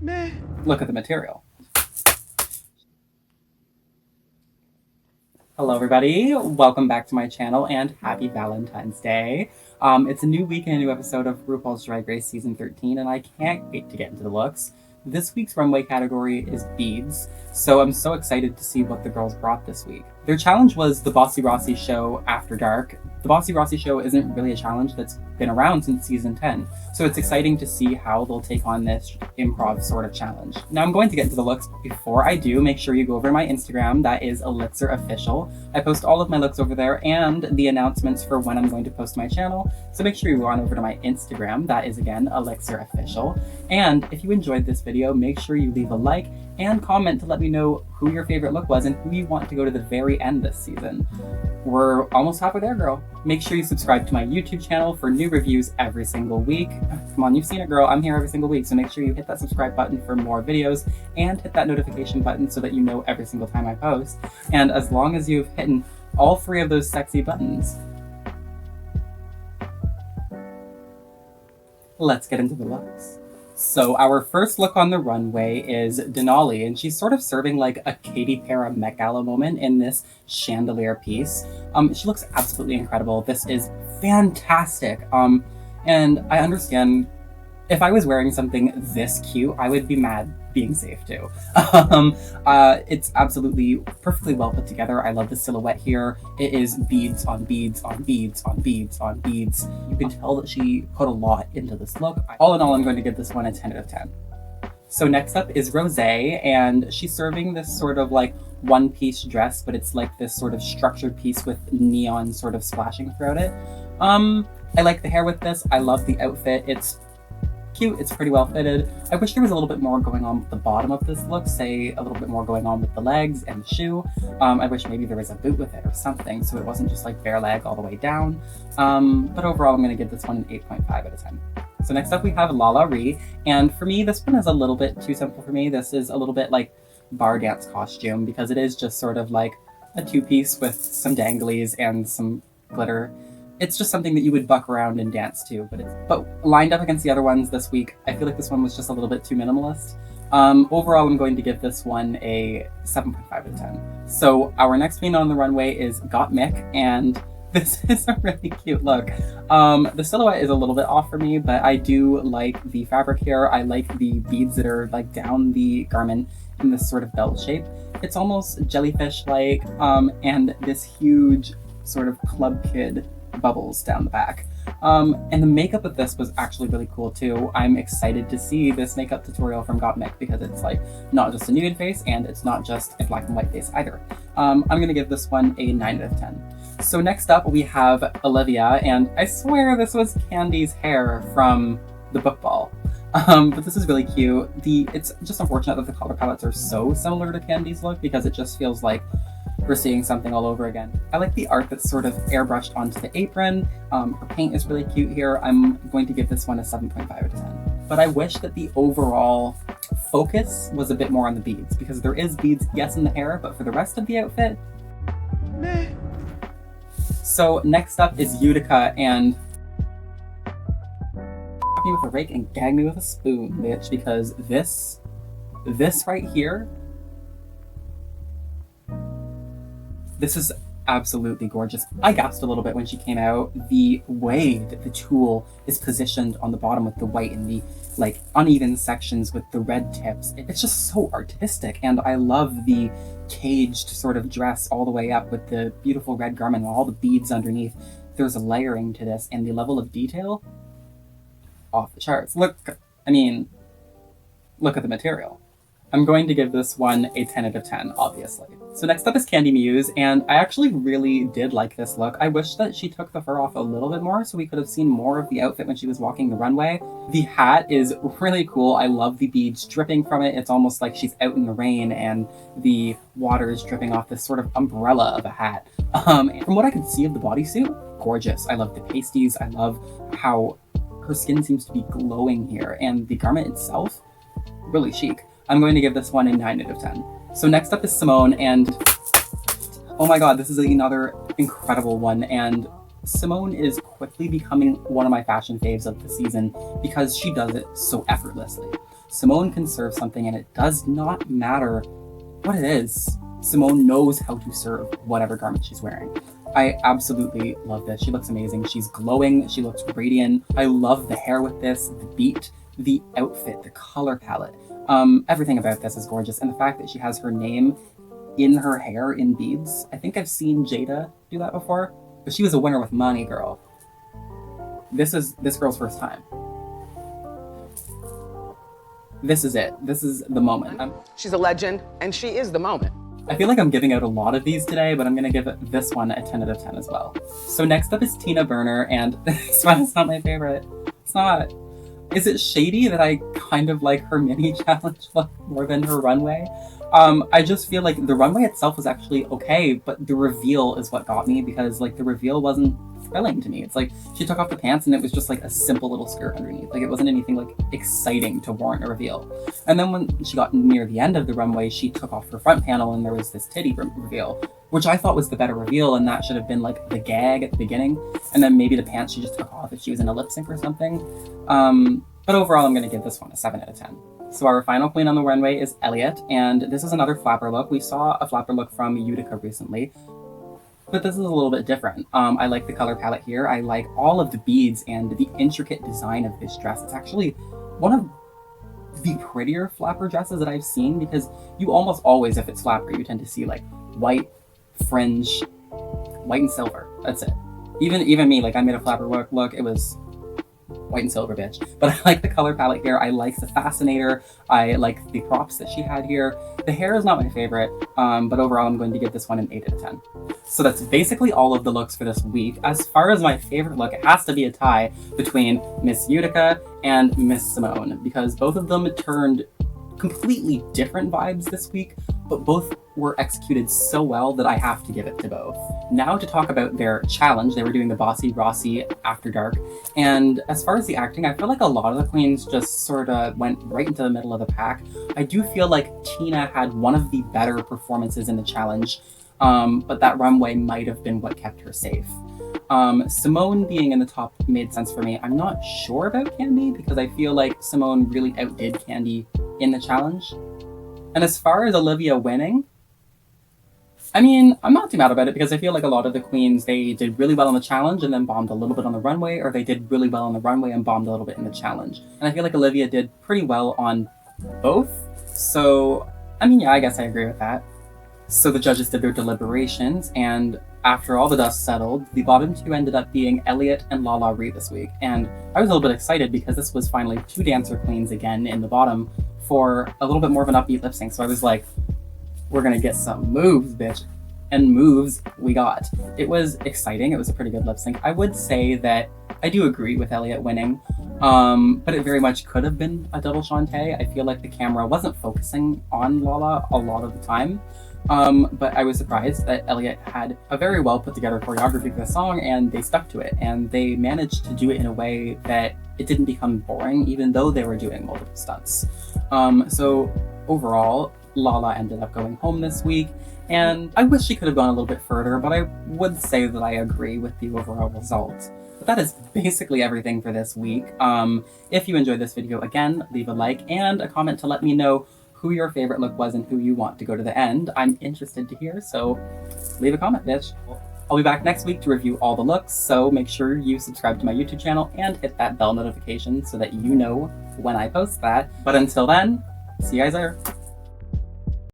Look at the material. Hello everybody, welcome back to my channel and happy Valentine's Day. It's a new week and a new episode of RuPaul's Drag Race Season 13 and I can't wait to get into the looks. This week's runway category is beads, so I'm so excited to see what the girls brought this week. Their challenge was the Bossy Rossi show After Dark. The Bossy Rossi show isn't really a challenge that's been around since season 10, so it's exciting to see how they'll take on this improv sort of challenge. Now I'm going to get into the looks, but before I do, make sure you go over to my Instagram, that is Elixxirr Official. I post all of my looks over there and the announcements for when I'm going to post my channel, so make sure you go on over to my Instagram, that is again Elixxirr Official. And if you enjoyed this video, make sure you leave a like and comment to let me know who your favorite look was and who you want to go to the very end this season. We're almost halfway there, girl. Make sure you subscribe to my YouTube channel for new reviews every single week. Come on, you've seen it, girl. I'm here every single week, so make sure you hit that subscribe button for more videos and hit that notification button so that you know every single time I post. And as long as you've hit all three of those sexy buttons, let's get into the looks. So our first look on the runway is Denali, and she's sort of serving like a Katy Perry Met Gala moment in this chandelier piece. She looks absolutely incredible. This is fantastic. And I understand if I was wearing something this cute, I would be mad being safe too. It's absolutely perfectly well put together. I love the silhouette here. It is beads on beads on beads on beads on beads. You can tell that she put a lot into this look. All in all, I'm going to give this one a 10 out of 10. So next up is Rosé, and she's serving this sort of like one-piece dress, but it's like this sort of structured piece with neon sort of splashing throughout it. I like the hair with this. I love the outfit. It's cute, it's pretty well fitted. I wish there was a little bit more going on with the bottom of this look, say a little bit more going on with the legs and the shoe. I wish maybe there was a boot with it or something, so it wasn't just like bare leg all the way down. But overall, I'm gonna give this one an 8.5 out of 10. So next up we have Lala Ree, and for me, this one is a little bit too simple for me. This is a little bit like bar dance costume because it is just sort of like a two-piece with some danglies and some glitter. It's just something that you would buck around and dance to, but lined up against the other ones this week, I feel like this one was just a little bit too minimalist. Overall, I'm going to give this one a 7.5 out of 10. So our next queen on the runway is Gottmik, and this is a really cute look. The silhouette is a little bit off for me, but I do like the fabric here. I like the beads that are like down the garment in this sort of belt shape. It's almost jellyfish-like, and this huge sort of club kid bubbles down the back. And the makeup of this was actually really cool too. I'm excited to see this makeup tutorial from Gottmik because it's like not just a nude face and it's not just a black and white face either. I'm gonna give this one a 9 out of 10. So next up we have Olivia, and I swear this was Candy's hair from the book ball. But this is really cute. It's just unfortunate that the color palettes are so similar to Candy's look because it just feels like we're seeing something all over again. I like the art that's sort of airbrushed onto the apron. Her paint is really cute here. I'm going to give this one a 7.5 out of 10. But I wish that the overall focus was a bit more on the beads, because there is beads, yes, in the hair, but for the rest of the outfit, meh. So next up is Utica, and me with a rake and gag me with a spoon, bitch, because this right here, this is absolutely gorgeous. I gasped a little bit when she came out. The way that the tulle is positioned on the bottom with the white and the like uneven sections with the red tips, it's just so artistic, and I love the caged sort of dress all the way up with the beautiful red garment and all the beads underneath. There's a layering to this, and the level of detail, off the charts. Look at the material. I'm going to give this one a 10 out of 10, obviously. So next up is Candy Muse, and I actually really did like this look. I wish that she took the fur off a little bit more so we could have seen more of the outfit when she was walking the runway. The hat is really cool. I love the beads dripping from it. It's almost like she's out in the rain and the water is dripping off this sort of umbrella of a hat. From what I could see of the bodysuit, gorgeous. I love the pasties. I love how her skin seems to be glowing here, and the garment itself, really chic. I'm going to give this one a 9 out of 10. So next up is Simone, and oh my god, this is another incredible one, and Simone is quickly becoming one of my fashion faves of the season because she does it so effortlessly. Simone can serve something and it does not matter what it is. Simone knows how to serve whatever garment she's wearing. I absolutely love this. She looks amazing. She's glowing. She looks radiant. I love the hair with this, the beat, the outfit, the color palette. Everything about this is gorgeous. And the fact that she has her name in her hair in beads. I think I've seen Jada do that before, but she was a winner with money, girl. This is this girl's first time. This is it. This is the moment. She's a legend, and she is the moment. I feel like I'm giving out a lot of these today, but I'm going to give this one a 10 out of 10 as well. So next up is Tina Burner, and this one is not my favorite. It's not. Is it shady that I kind of like her mini challenge look more than her runway? I just feel like the runway itself was actually okay, but the reveal is what got me, because like the reveal wasn't thrilling to me. It's like she took off the pants and it was just like a simple little skirt underneath. Like it wasn't anything like exciting to warrant a reveal. And then when she got near the end of the runway, she took off her front panel and there was this titty reveal, which I thought was the better reveal, and that should have been like the gag at the beginning, and then maybe the pants she just took off if she was in a lip sync or something. But overall, I'm going to give this one a 7 out of 10. So our final queen on the runway is Elliott, and this is another flapper look. We saw a flapper look from Utica recently, but this is a little bit different. I like the color palette here. I like all of the beads and the intricate design of this dress. It's actually one of the prettier flapper dresses that I've seen, because you almost always, if it's flapper, you tend to see like white fringe, white and silver. That's it. Even me, like I made a flapper look, it was white and silver, bitch. But I like the color palette here. I like the fascinator. I like the props that she had here. The hair is not my favorite, but overall I'm going to give this one an 8 out of 10. So that's basically all of the looks for this week. As far as my favorite look, it has to be a tie between Miss Utica and Miss Simone, because both of them turned completely different vibes this week, but both were executed so well that I have to give it to both. Now to talk about their challenge. They were doing the Bossy Rossi After Dark, and as far as the acting, I feel like a lot of the queens just sort of went right into the middle of the pack. I do feel like Tina had one of the better performances in the challenge, but that runway might have been what kept her safe. Simone being in the top made sense for me. I'm not sure about Candy, because I feel like Simone really outdid Candy in the challenge. And as far as Olivia winning, I mean, I'm not too mad about it, because I feel like a lot of the queens, they did really well on the challenge and then bombed a little bit on the runway, or they did really well on the runway and bombed a little bit in the challenge. And I feel like Olivia did pretty well on both. So, I mean, yeah, I guess I agree with that. So the judges did their deliberations, and after all the dust settled, the bottom two ended up being Elliott and Lala Ree this week. And I was a little bit excited, because this was finally two dancer queens again in the bottom for a little bit more of an upbeat lip sync. So I was like, we're gonna get some moves, bitch. And moves we got. It was exciting. It was a pretty good lip sync. I would say that I do agree with Elliott winning, but it very much could have been a double Shantae. I feel like the camera wasn't focusing on Lala a lot of the time. But I was surprised that Elliott had a very well put together choreography for the song, and they stuck to it, and they managed to do it in a way that it didn't become boring, even though they were doing multiple stunts. So overall, Lala ended up going home this week, and I wish she could have gone a little bit further, but I would say that I agree with the overall result. But that is basically everything for this week. If you enjoyed this video, again, leave a like and a comment to let me know who your favorite look was and who you want to go to the end. I'm interested to hear, so leave a comment, bitch. I'll be back next week to review all the looks, so make sure you subscribe to my YouTube channel and hit that bell notification so that you know when I post that. But until then, see you guys there.